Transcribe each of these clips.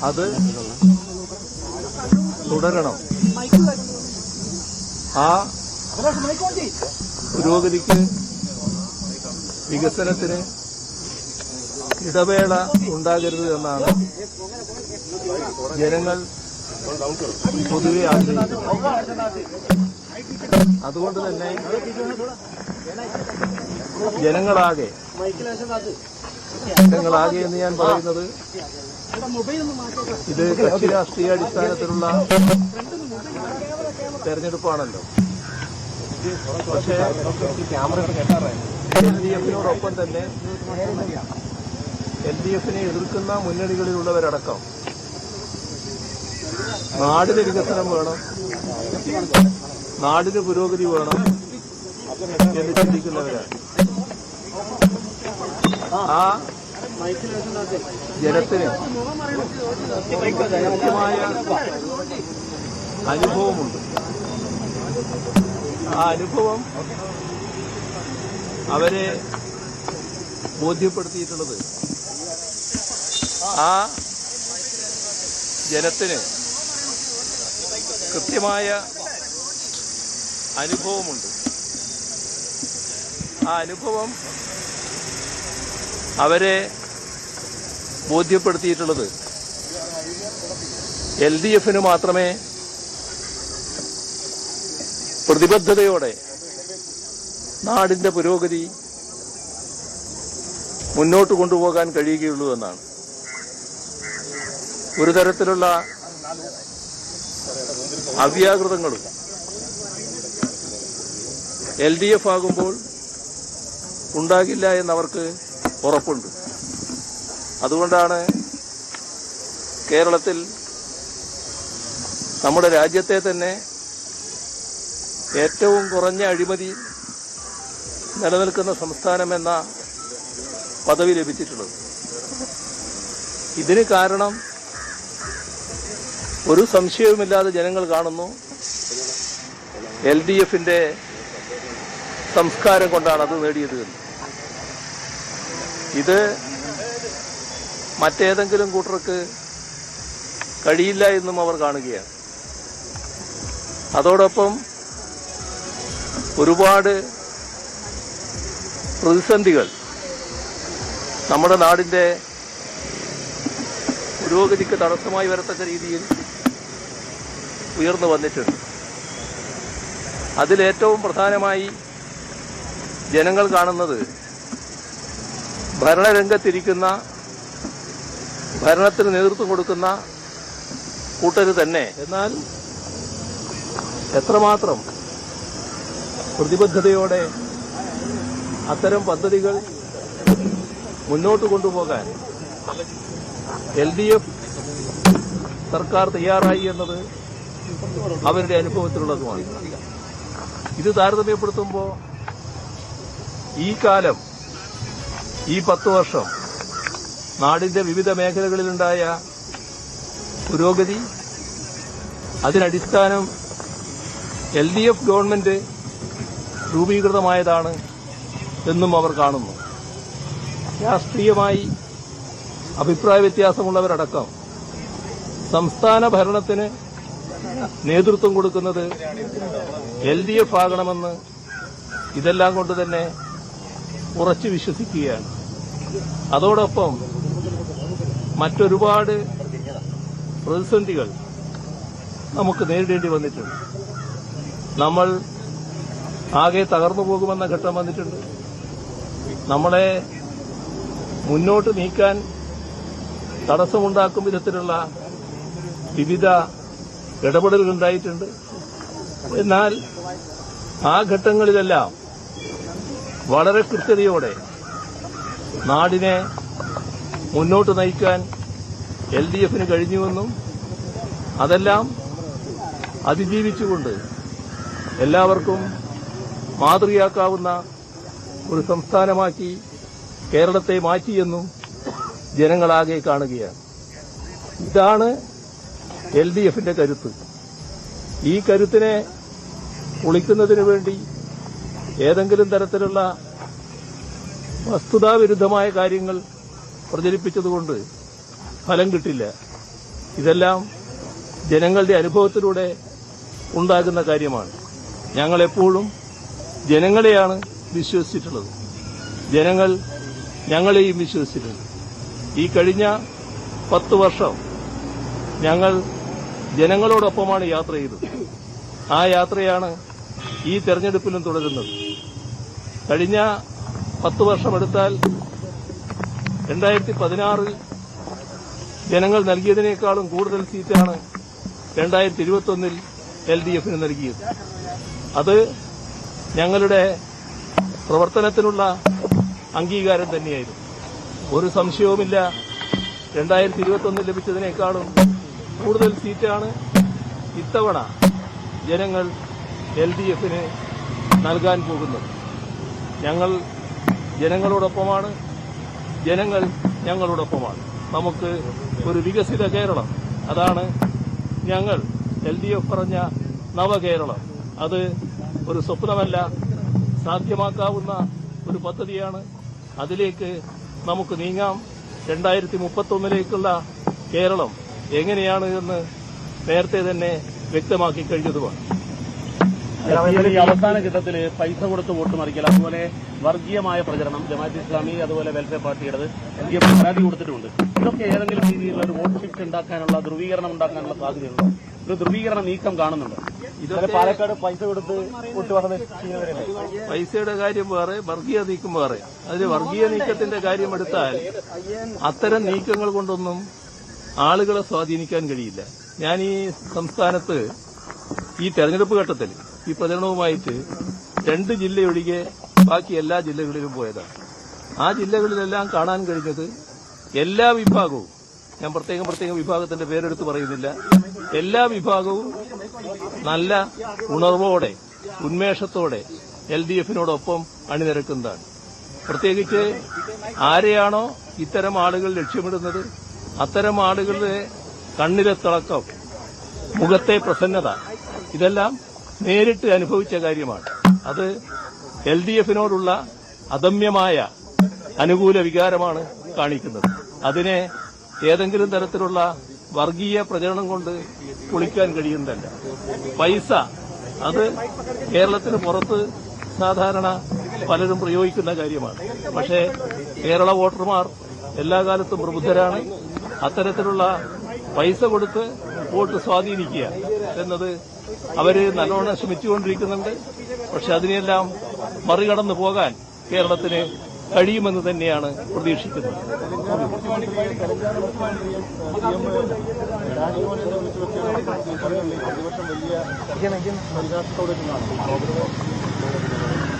അത് തുടരണം. ആ പുരോഗതിക്ക്, വികസനത്തിന് ഇടവേള ഉണ്ടാകരുത് എന്നാണ് ജനങ്ങൾ പൊതുവെ ആഗ്രഹിക്കുന്നത്. അതുകൊണ്ട് തന്നെ ജനങ്ങളാകെ എന്ന് ഞാൻ പറയുന്നത് ഇത് കക്ഷി രാഷ്ട്രീയ അടിസ്ഥാനത്തിലുള്ള തെരഞ്ഞെടുപ്പാണല്ലോ. പക്ഷേ LDF-നോടൊപ്പം തന്നെ LDF-നെ എതിർക്കുന്ന മുന്നണികളിലുള്ളവരടക്കം നാടിന് വികസനം വേണം, നാടിന് പുരോഗതി വേണം എന്ന് ചിന്തിക്കുന്നവരാണ്. ആ ജനത്തിന് കൃത്യമായ അനുഭവമുണ്ട്. ആ അനുഭവം അവരെ ബോധ്യപ്പെടുത്തിയിട്ടുള്ളത് ആ ജനത്തിന് കൃത്യമായ അനുഭവമുണ്ട്. ആ അനുഭവം അവരെ ബോധ്യപ്പെടുത്തിയിട്ടുള്ളത് LDF-ന് മാത്രമേ പ്രതിബദ്ധതയോടെ നാടിന്റെ പുരോഗതി മുന്നോട്ട് കൊണ്ടുപോകാൻ കഴിയുകയുള്ളൂ എന്നാണ്. ഒരു തരത്തിലുള്ള അവ്യാകൃതങ്ങളും LDF ആകുമ്പോൾ ഉണ്ടാകില്ല എന്നവർക്ക് ഉറപ്പുണ്ട്. അതുകൊണ്ടാണ് കേരളത്തിൽ, നമ്മുടെ രാജ്യത്തെ തന്നെ ഏറ്റവും കുറഞ്ഞ അഴിമതി നിലനിൽക്കുന്ന സംസ്ഥാനമെന്ന പദവി ലഭിച്ചിട്ടുള്ളത്. ഇതിന് കാരണം ഒരു സംശയവുമില്ലാതെ ജനങ്ങൾ കാണുന്നു, LDF-ന്റെ സംസ്കാരം കൊണ്ടാണ് അത് നേടിയത്. ഇത് മറ്റേതെങ്കിലും കൂട്ടർക്ക് കഴിയില്ല എന്നും അവർ കാണുകയാണ്. അതോടൊപ്പം ഒരുപാട് പ്രതിസന്ധികൾ നമ്മുടെ നാടിന്റെ പുരോഗതിക്ക് തടസ്സമായി വരത്തക്ക രീതിയിൽ ഉയർന്നു വന്നിട്ടുണ്ട്. അതിലേറ്റവും പ്രധാനമായി ജനങ്ങൾ കാണുന്നത് ഭരണരംഗത്തിരിക്കുന്ന, ഭരണത്തിന് നേതൃത്വം കൊടുക്കുന്ന കൂട്ടര് തന്നെ. എന്നാൽ എത്രമാത്രം പ്രതിബദ്ധതയോടെ അത്തരം പദ്ധതികൾ മുന്നോട്ട് കൊണ്ടുപോകാൻ LDF സർക്കാർ തയ്യാറായി എന്നത് അവരുടെ അനുഭവത്തിലുള്ളതുമാണ്. ഇത് താരതമ്യപ്പെടുത്തുമ്പോൾ ഈ കാലം, ഈ 10 വർഷം നാടിന്റെ വിവിധ മേഖലകളിലുണ്ടായ പുരോഗതി, അതിനടിസ്ഥാനം LDF ഗവൺമെന്റ് രൂപീകൃതമായതാണ് എന്നും അവർ കാണുന്നു. രാഷ്ട്രീയമായി അഭിപ്രായ വ്യത്യാസമുള്ളവരടക്കം സംസ്ഥാന ഭരണത്തിന് നേതൃത്വം കൊടുക്കുന്നത് LDF ആകണമെന്ന് ഇതെല്ലാം കൊണ്ട് തന്നെ ഉറച്ചു വിശ്വസിക്കുകയാണ്. അതോടൊപ്പം മറ്റൊരുപാട് പ്രതിസന്ധികൾ നമുക്ക് നേരിടേണ്ടി വന്നിട്ടുണ്ട്. നമ്മൾ ആകെ തകർന്നു പോകുമെന്ന ഘട്ടം വന്നിട്ടുണ്ട്. നമ്മളെ മുന്നോട്ട് നീക്കാൻ തടസ്സമുണ്ടാക്കും വിധത്തിലുള്ള വിവിധ ഇടപെടലുകൾ ഉണ്ടായിട്ടുണ്ട്. എന്നാൽ ആ ഘട്ടങ്ങളിലെല്ലാം വളരെ കൃത്യതയോടെ നാടിനെ മുന്നോട്ട് നയിക്കാൻ LDF-ന് കഴിഞ്ഞുവെന്നും അതെല്ലാം അതിജീവിച്ചുകൊണ്ട് എല്ലാവർക്കും മാതൃകയാക്കാവുന്ന ഒരു സംസ്ഥാനമാക്കി കേരളത്തെ മാറ്റിയെന്നും ജനങ്ങളാകെ കാണുകയാണ്. ഇതാണ് LDFന്റെ കരുത്ത്. ഈ കരുത്തിനെ പൊളിക്കുന്നതിനു വേണ്ടി ഏതെങ്കിലും തരത്തിലുള്ള വസ്തുതാവിരുദ്ധമായ കാര്യങ്ങൾ പ്രചരിപ്പിച്ചതുകൊണ്ട് ഫലം കിട്ടില്ല. ഇതെല്ലാം ജനങ്ങളുടെ അനുഭവത്തിലൂടെ ഉണ്ടാകുന്ന കാര്യമാണ്. ഞങ്ങളെപ്പോഴും ജനങ്ങളെയാണ് വിശ്വസിച്ചിട്ടുള്ളത്. ജനങ്ങൾ ഞങ്ങളെയും വിശ്വസിച്ചിട്ടുണ്ട്. ഈ കഴിഞ്ഞ 10 വർഷം ഞങ്ങൾ ജനങ്ങളോടൊപ്പമാണ് യാത്ര ചെയ്തത്. ആ യാത്രയാണ് ഈ തെരഞ്ഞെടുപ്പിലും തുടരുന്നത്. കഴിഞ്ഞ 10 വർഷമെടുത്താൽ 2016 ജനങ്ങൾ നൽകിയതിനേക്കാളും കൂടുതൽ സീറ്റാണ് 2021 LDFന് നൽകിയത്. അത് ഞങ്ങളുടെ പ്രവർത്തനത്തിനുള്ള അംഗീകാരം തന്നെയായിരുന്നു. ഒരു സംശയവുമില്ല, 2021 ലഭിച്ചതിനേക്കാളും കൂടുതൽ സീറ്റാണ് ഇത്തവണ ജനങ്ങൾ LDFന് നൽകാൻ പോകുന്നത്. ഞങ്ങൾ ജനങ്ങളോടൊപ്പമാണ്, ജനങ്ങൾ ഞങ്ങളോടൊപ്പമാണ്. നമുക്ക് ഒരു വികസിത കേരളം, അതാണ് ഞങ്ങൾ LDF പറഞ്ഞ നവകേരളം. അത് ഒരു സ്വപ്നമല്ല, സാധ്യമാക്കാവുന്ന ഒരു പദ്ധതിയാണ്. അതിലേക്ക് നമുക്ക് നീങ്ങാം. 2031ലേക്കുള്ള കേരളം എങ്ങനെയാണ് എന്ന് നേരത്തെ തന്നെ വ്യക്തമാക്കി കഴിഞ്ഞതുമാണ്. ഈ അവസാന ഘട്ടത്തിൽ പൈസ കൊടുത്ത് വോട്ട് മറിക്കൽ, അതുപോലെ വർഗീയമായ പ്രചരണം ജമാഅത്തെ ഇസ്ലാമി, അതുപോലെ വെൽഫെയർ പാർട്ടിയുടേത് LDF പരാതി കൊടുത്തിട്ടുണ്ട്. ഇതൊക്കെ ഏതെങ്കിലും രീതിയിലുള്ള ഒരു വോട്ട് ഷിഫ്റ്റ് ഉണ്ടാക്കാനുള്ള, ധ്രുവീകരണം ഉണ്ടാക്കാനുള്ള സാധ്യതയുണ്ടോ? ഒരു ധ്രുവീകരണ നീക്കം കാണുന്നുണ്ടോ? ഇതൊക്കെ പാലക്കാട് പൈസ കൊടുത്ത് വോട്ട് ചെയ്യുന്നവരല്ലേ? പൈസയുടെ കാര്യം വേറെ, വർഗീയ നീക്കം വേറെ. അതിൽ വർഗീയ നീക്കത്തിന്റെ കാര്യമെടുത്താൽ അത്തരം നീക്കങ്ങൾ കൊണ്ടൊന്നും ആളുകളെ സ്വാധീനിക്കാൻ കഴിയില്ല. ഞാൻ ഈ സംസ്ഥാനത്ത് ഈ തെരഞ്ഞെടുപ്പ് ഘട്ടത്തിൽ ഈ പ്രചരണവുമായിട്ട് 2 ജില്ലയൊഴികെ ബാക്കി എല്ലാ ജില്ലകളിലും പോയതാണ്. ആ ജില്ലകളിലെല്ലാം കാണാൻ കഴിഞ്ഞത് എല്ലാ വിഭാഗവും, ഞാൻ പ്രത്യേകം വിഭാഗത്തിന്റെ പേരെടുത്ത് പറയുന്നില്ല, എല്ലാ വിഭാഗവും നല്ല ഉണർവോടെ, ഉന്മേഷത്തോടെ LDFനോടൊപ്പം അണിനിരക്കുന്നതാണ്. പ്രത്യേകിച്ച് ആരെയാണോ ഇത്തരം ആളുകൾ ലക്ഷ്യമിടുന്നത് അത്തരം ആളുകളുടെ കണ്ണിലെ തിളക്കം, മുഖത്തെ പ്രസന്നത, ഇതെല്ലാം നേരിട്ട് അനുഭവിച്ച കാര്യമാണ്. അത് LDFനോടുള്ള അദമ്യമായ അനുകൂല വികാരമാണ് കാണിക്കുന്നത്. അതിനെ ഏതെങ്കിലും തരത്തിലുള്ള വർഗീയ പ്രചരണം കൊണ്ട് പൊളിക്കാൻ കഴിയുന്നതല്ല. പൈസ അത് കേരളത്തിന് പുറത്ത് സാധാരണ പലരും പ്രയോഗിക്കുന്ന കാര്യമാണ്. പക്ഷേ കേരള വോട്ടർമാർ എല്ലാ കാലത്തും പ്രബുദ്ധരാണ്. അത്തരത്തിലുള്ള പൈസ കൊടുത്ത് വോട്ട് സ്വാധീനിക്കുക എന്നത് അവര് നല്ലോണം ശ്രമിച്ചുകൊണ്ടിരിക്കുന്നുണ്ട്. പക്ഷെ അതിനെല്ലാം മറികടന്നു പോകാൻ കേരളത്തിന് കഴിയുമെന്ന് തന്നെയാണ് പ്രതീക്ഷിക്കുന്നത്.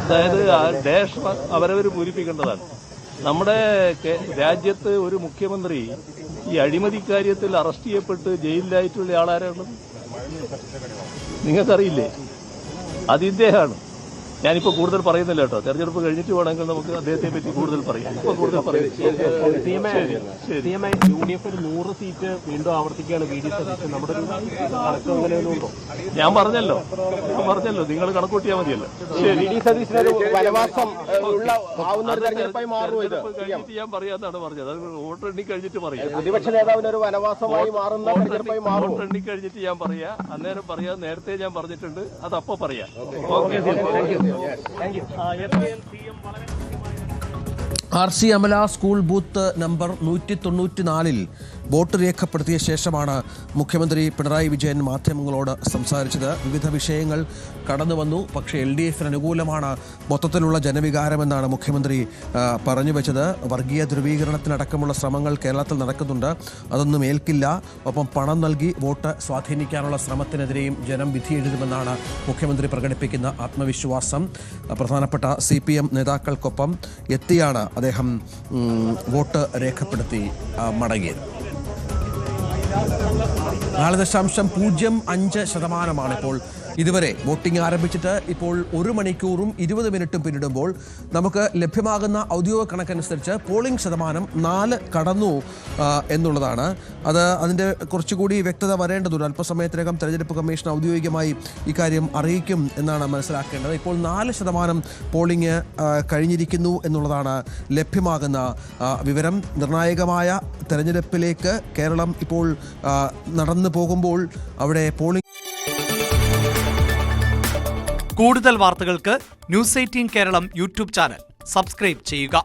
അതായത് ഡാഷ് അവരവർ പൂരിപ്പിക്കേണ്ടതാണ്. നമ്മുടെ രാജ്യത്ത് ഒരു മുഖ്യമന്ത്രി ഈ അഴിമതി കാര്യത്തിൽ അറസ്റ്റ് ചെയ്യപ്പെട്ട് ജയിലിലായിട്ടുള്ള ആളാരാണ്? നിങ്ങൾക്കറിയില്ലേ? അത് ഇദ്ദേഹമാണ്. ഞാനിപ്പോ കൂടുതൽ പറയുന്നില്ല കേട്ടോ. തെരഞ്ഞെടുപ്പ് കഴിഞ്ഞിട്ട് വേണമെങ്കിൽ നമുക്ക് അദ്ദേഹത്തെ പറ്റി കൂടുതൽ പറയാം. ഇപ്പൊ കൂടുതൽ പറയാം. UDF 100 സീറ്റ് വീണ്ടും ആവർത്തിക്കുകയാണ്. VD സതീശൻ നമ്മുടെ കണക്ക് അങ്ങനെയൊന്നുണ്ടോ? ഞാൻ പറഞ്ഞല്ലോ, നിങ്ങൾ കണക്കൂട്ടിയാൽ മതിയല്ലോ. ശരി, VD സതീശനൊരു വനവാസം കഴിഞ്ഞിട്ട് ഞാൻ പറയാന്നാണ് പറഞ്ഞത്. അത് വോട്ട് എണ്ണി കഴിഞ്ഞിട്ട് പറയാം. പ്രതിപക്ഷ നേതാവിന് ഒരു വനവാസമായി മാറുന്ന തെരഞ്ഞെടുപ്പായി മാറും. വോട്ട് എണ്ണി കഴിഞ്ഞിട്ട് ഞാൻ പറയാം. അന്നേരം പറയാം. നേരത്തെ ഞാൻ പറഞ്ഞിട്ടുണ്ട്. അതപ്പോ പറയാം. Okay, RC Amala school booth number 194-ൽ വോട്ട് രേഖപ്പെടുത്തിയ ശേഷമാണ് മുഖ്യമന്ത്രി പിണറായി വിജയൻ മാധ്യമങ്ങളോട് സംസാരിച്ചത്. വിവിധ വിഷയങ്ങൾ കടന്നു വന്നു. പക്ഷേ LDFന് അനുകൂലമാണ് മൊത്തത്തിലുള്ള ജനവികാരമെന്നാണ് മുഖ്യമന്ത്രി പറഞ്ഞു വെച്ചത്. വർഗീയ ധ്രുവീകരണത്തിനടക്കമുള്ള ശ്രമങ്ങൾ കേരളത്തിൽ നടക്കുന്നുണ്ട്. അതൊന്നും ഏൽക്കില്ല. ഒപ്പം പണം നൽകി വോട്ട് സ്വാധീനിക്കാനുള്ള ശ്രമത്തിനെതിരെയും ജനം വിധിയെഴുതുമെന്നാണ് മുഖ്യമന്ത്രി പ്രകടിപ്പിക്കുന്ന ആത്മവിശ്വാസം. പ്രധാനപ്പെട്ട CPM നേതാക്കൾക്കൊപ്പം എത്തിയാണ് അദ്ദേഹം വോട്ട് രേഖപ്പെടുത്തി മടങ്ങിയത്. 4.05% ഇപ്പോൾ ഇതുവരെ വോട്ടിംഗ് ആരംഭിച്ചിട്ട് ഇപ്പോൾ 1 മണിക്കൂറും 20 മിനിറ്റും പിന്നിടുമ്പോൾ നമുക്ക് ലഭ്യമാകുന്ന ഔദ്യോഗിക കണക്കനുസരിച്ച് പോളിംഗ് ശതമാനം 4 കടന്നു എന്നുള്ളതാണ്. അതിൻ്റെ കുറച്ചുകൂടി വ്യക്തത വരേണ്ടതുണ്ട്. അല്പസമയത്തിനകം തെരഞ്ഞെടുപ്പ് കമ്മീഷൻ ഔദ്യോഗികമായി ഇക്കാര്യം അറിയിക്കും എന്നാണ് മനസ്സിലാക്കേണ്ടത്. ഇപ്പോൾ 4% പോളിംഗ് കഴിഞ്ഞിരിക്കുന്നു എന്നുള്ളതാണ് ലഭ്യമാകുന്ന വിവരം. നിർണായകമായ തെരഞ്ഞെടുപ്പിലേക്ക് കേരളം ഇപ്പോൾ നടന്നു പോകുമ്പോൾ അവിടെ പോളിംഗ്. കൂടുതൽ വാർത്തകൾക്ക് news 18 Keralam YouTube channel subscribe ചെയ്യുക.